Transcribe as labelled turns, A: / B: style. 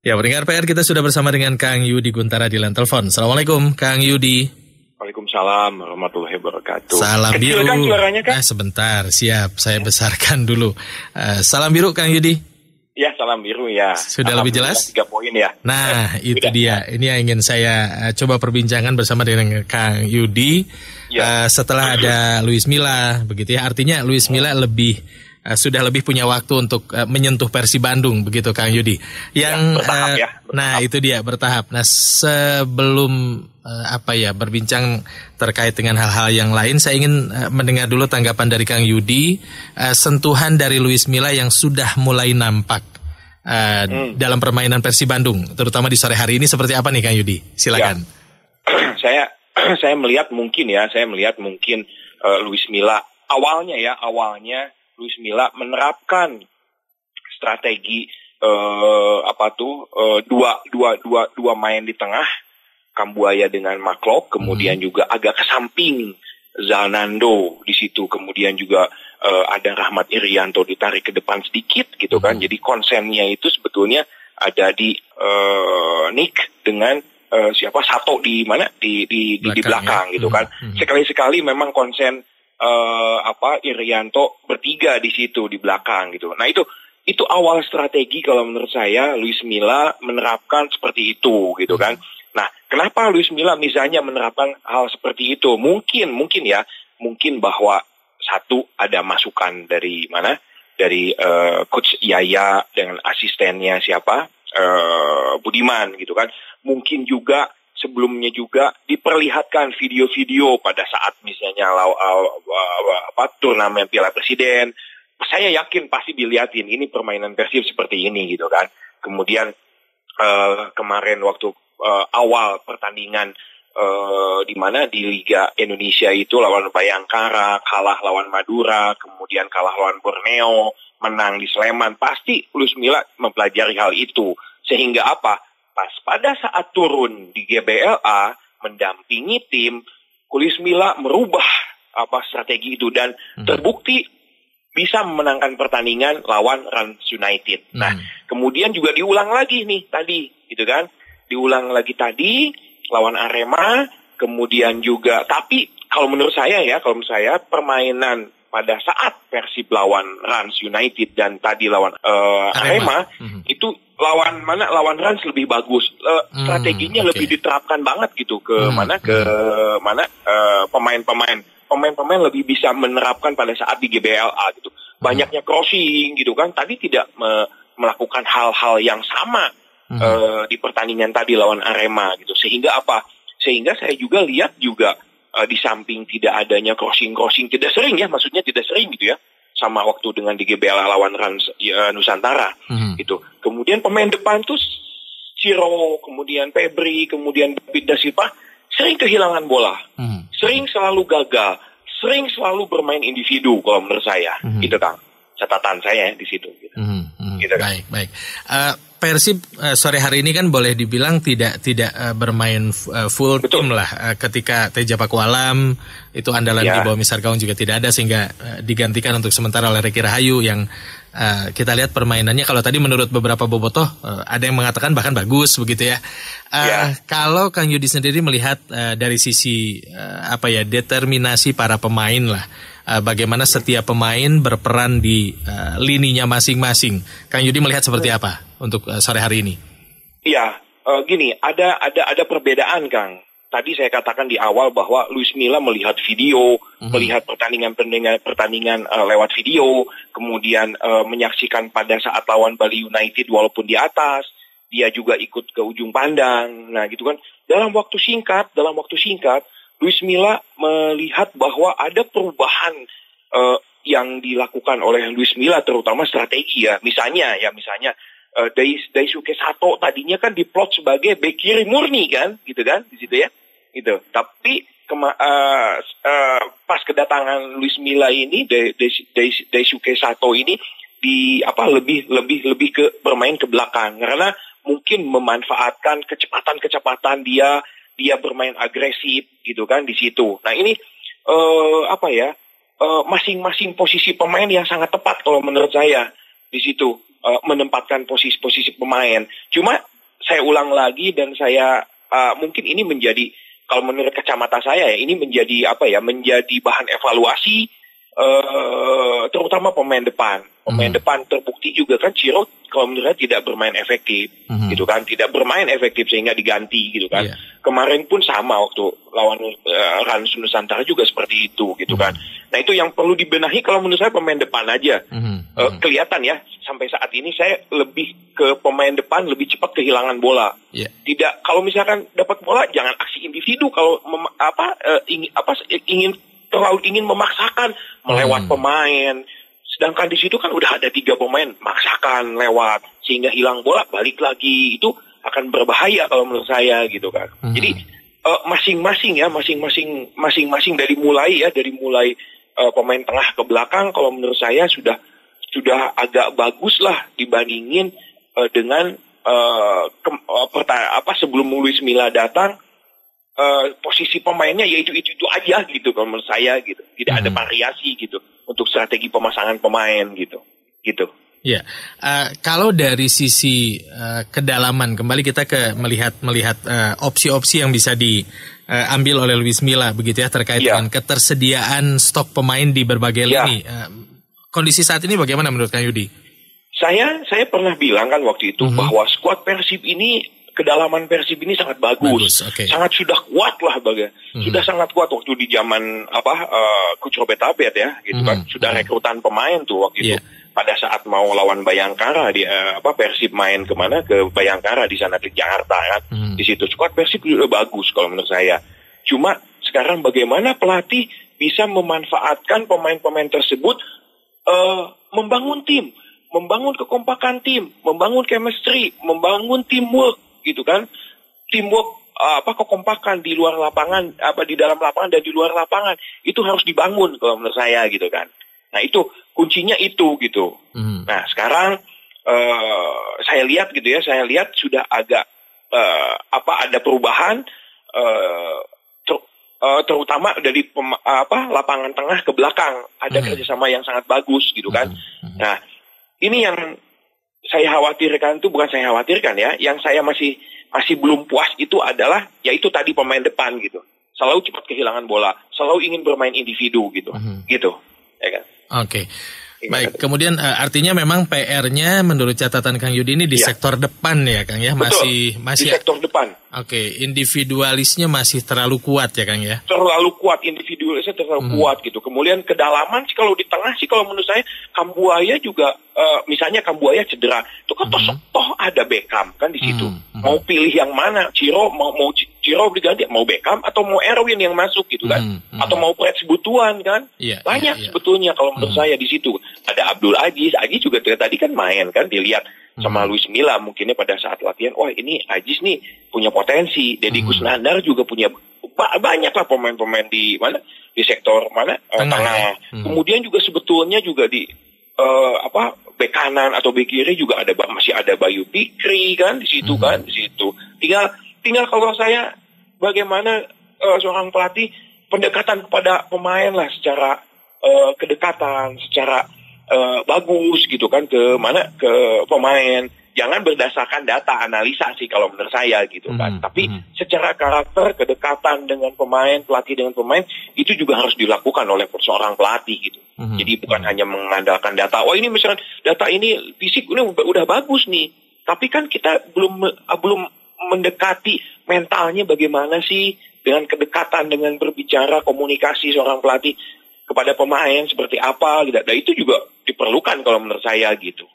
A: Ya, pendengar PR, kita sudah bersama dengan Kang Yudi Guntara di line telepon. Assalamualaikum, Kang Yudi.
B: Waalaikumsalam warahmatullahi wabarakatuh.
A: Salam
B: Kecil
A: biru.
B: Kan suaranya kan?
A: Sebentar, siap. Saya besarkan dulu. Salam biru, Kang Yudi.
B: Ya, salam biru ya.
A: Sudah lebih jelas?
B: 3 poin ya.
A: Nah, itu dia. Ini yang ingin saya coba perbincangan bersama dengan Kang Yudi. Ya. Setelah ada Luis Milla, begitu ya. Artinya Luis Milla sudah lebih punya waktu untuk menyentuh Persib Bandung, begitu Kang Yudi. Yang
B: bertahap, bertahap.
A: Nah itu dia, bertahap. Nah sebelum berbincang terkait dengan hal-hal yang lain, saya ingin mendengar dulu tanggapan dari Kang Yudi, sentuhan dari Luis Milla yang sudah mulai nampak dalam permainan Persib Bandung, terutama di sore hari ini, seperti apa nih Kang Yudi? Silakan.
B: Ya. Saya melihat mungkin Luis Milla awalnya Luis Milla menerapkan strategi dua main di tengah, Kambuaya dengan Maklok, kemudian juga agak ke samping Zalnando di situ, kemudian juga ada Rahmat Irianto ditarik ke depan sedikit gitu kan. Jadi konsennya itu sebetulnya ada di Nick dengan Sato di mana di belakang gitu kan. Sekali-sekali memang konsen Irianto bertiga di situ di belakang gitu. Nah itu awal strategi kalau menurut saya Luis Milla menerapkan seperti itu gitu kan. Nah, kenapa Luis Milla misalnya menerapkan hal seperti itu? Mungkin bahwa satu ada masukan dari mana? Dari coach Yaya dengan asistennya Budiman gitu kan. Mungkin juga sebelumnya juga diperlihatkan video-video pada saat misalnya turnamen Piala Presiden. Saya yakin pasti dilihatin ini permainan Persib seperti ini gitu kan. Kemudian kemarin waktu awal pertandingan di mana di Liga Indonesia itu lawan Bayangkara, kalah lawan Madura, kemudian kalah lawan Borneo, menang di Sleman. Pasti Luis Milla mempelajari hal itu. Sehingga apa? Pas pada saat turun di GBLA mendampingi tim, Luis Milla merubah strategi itu dan terbukti bisa memenangkan pertandingan lawan Rans United. Nah, kemudian juga diulang lagi nih tadi, gitu kan? Diulang lagi tadi lawan Arema, kemudian juga tapi kalau menurut saya permainan pada saat Persib lawan Rans United dan tadi lawan Arema itu lawan Rans lebih bagus. Strateginya lebih diterapkan banget gitu ke pemain-pemain lebih bisa menerapkan pada saat di GBLA gitu. Banyaknya crossing gitu kan. Tadi tidak melakukan hal-hal yang sama di pertandingan tadi lawan Arema gitu. Sehingga apa? Sehingga saya juga lihat juga di samping tidak adanya crossing tidak sering gitu ya. Sama waktu dengan di GBLA lawan Rans Nusantara gitu. Kemudian pemain depan tuh Ciro, kemudian Febri, kemudian David da Silva sering kehilangan bola. Sering selalu gagal, sering selalu bermain individu kalau menurut saya. Itu Kang. Catatan saya di situ gitu. Gitu, kan?
A: Baik. Persib sore hari ini kan boleh dibilang tidak bermain full tim lah. Ketika Teja Pakualam itu andalan di bawah Misar Gaung juga tidak ada, sehingga digantikan untuk sementara oleh Ricky Rahayu yang kita lihat permainannya kalau tadi menurut beberapa bobotoh ada yang mengatakan bahkan bagus begitu ya. Kalau Kang Yudi sendiri melihat dari sisi determinasi para pemain lah. Bagaimana setiap pemain berperan di lininya masing-masing. Kang Yudi melihat seperti apa untuk sore hari ini?
B: Iya, gini, ada perbedaan Kang. Tadi saya katakan di awal bahwa Luis Milla melihat video, melihat pertandingan lewat video, kemudian menyaksikan pada saat lawan Bali United walaupun di atas, dia juga ikut ke ujung pandang. Nah, gitu kan. Dalam waktu singkat Luis Milla melihat bahwa ada perubahan yang dilakukan oleh Luis Milla, terutama strategi ya. Misalnya Daisuke Sato tadinya kan diplot sebagai bek kiri murni kan, gitu kan, di situ ya, gitu. Tapi pas kedatangan Luis Milla ini, Daisuke Sato ini lebih ke bermain ke belakang karena mungkin memanfaatkan kecepatan dia bermain agresif gitu kan di situ. Nah ini masing-masing posisi pemain yang sangat tepat kalau menurut saya di situ menempatkan posisi pemain. Cuma saya ulang lagi dan saya mungkin ini menjadi, kalau menurut kacamata saya ya, ini menjadi menjadi bahan evaluasi terutama pemain depan. Pemain depan terbukti juga kan Ciro kalau menurut saya tidak bermain efektif, gitu kan, tidak bermain efektif sehingga diganti gitu kan. Kemarin pun sama waktu lawan Rans Nusantara juga seperti itu gitu kan. Nah itu yang perlu dibenahi kalau menurut saya pemain depan aja. Kelihatan ya sampai saat ini saya lebih ke pemain depan lebih cepat kehilangan bola. Tidak, kalau misalkan dapat bola jangan aksi individu kalau terlalu ingin memaksakan melewat pemain. Sedangkan di situ kan udah ada 3 pemain, maksakan lewat sehingga hilang bola, balik lagi, itu akan berbahaya kalau menurut saya gitu kan. Jadi masing-masing dari mulai pemain tengah ke belakang kalau menurut saya sudah agak bagus lah dibandingin dengan sebelum Luis Milla datang. Posisi pemainnya yaitu itu aja gitu kalau menurut saya gitu, tidak ada variasi gitu untuk strategi pemasangan pemain gitu.
A: Ya, kalau dari sisi kedalaman kembali kita ke melihat opsi-opsi yang bisa diambil oleh Luis Milla begitu ya terkait dengan ketersediaan stok pemain di berbagai lini. Kondisi saat ini bagaimana menurut Kang Yudi?
B: Saya pernah bilang kan waktu itu bahwa skuad Persib ini, kedalaman Persib ini sangat bagus. Sangat sudah kuat lah sudah sangat kuat waktu di zaman Coach Robert Abed ya gitu kan, sudah rekrutan pemain tuh waktu itu pada saat mau lawan Bayangkara di Persib main kemana, ke Bayangkara di sana di Jakarta kan. Di situ skuad Persib juga bagus kalau menurut saya. Cuma sekarang bagaimana pelatih bisa memanfaatkan pemain-pemain tersebut, membangun tim, membangun kekompakan tim, membangun chemistry, membangun teamwork gitu kan, teamwork kekompakan di luar lapangan, di dalam lapangan dan di luar lapangan itu harus dibangun kalau menurut saya gitu kan. Nah itu kuncinya itu gitu. Nah sekarang saya lihat sudah agak ada perubahan, terutama dari lapangan tengah ke belakang ada kerjasama yang sangat bagus gitu kan. Nah ini yang saya khawatirkan itu, bukan saya khawatirkan ya, yang saya masih belum puas itu adalah yaitu tadi pemain depan gitu, selalu cepat kehilangan bola, selalu ingin bermain individu gitu, ya kan?
A: Oke. Baik, kemudian artinya memang PR-nya menurut catatan Kang Yudi ini di sektor depan ya Kang ya, masih
B: di sektor depan.
A: Oke, individualisnya masih terlalu kuat ya Kang ya.
B: Terlalu kuat, individualisnya terlalu kuat gitu. Kemudian kedalaman sih kalau di tengah sih kalau menurut saya Kambuaya juga misalnya Kambuaya cedera, itu kan toh ada Beckham kan di situ. Mau pilih yang mana? Ciro mau Ciro diganti, mau Beckham atau mau Erwin yang masuk gitu kan? Atau mau Preds Butuan kan? Banyak sebetulnya kalau menurut saya di situ. Ada Abdul Aziz juga tadi kan main kan, dilihat sama Luis Milla mungkinnya pada saat latihan, wah ini Aziz nih punya potensi. Deddy Kusnandar juga punya banyak lah pemain-pemain di mana, di sektor mana tengah. Kemudian juga sebetulnya juga di bek kanan atau bek kiri juga masih ada Bayu Fikri kan di situ kan, di situ. Tinggal kalau saya bagaimana seorang pelatih pendekatan kepada pemain lah secara kedekatan, secara bagus gitu kan ke pemain. Jangan berdasarkan data analisa sih kalau menurut saya gitu kan. Tapi secara karakter, kedekatan dengan pemain, pelatih dengan pemain itu juga harus dilakukan oleh seorang pelatih gitu. Jadi bukan hanya mengandalkan data. Oh ini misalnya data ini fisik ini udah bagus nih. Tapi kan kita belum mendekati mentalnya bagaimana sih, dengan kedekatan, dengan berbicara, komunikasi seorang pelatih kepada pemain seperti apa gitu. Nah itu juga diperlukan kalau menurut saya gitu.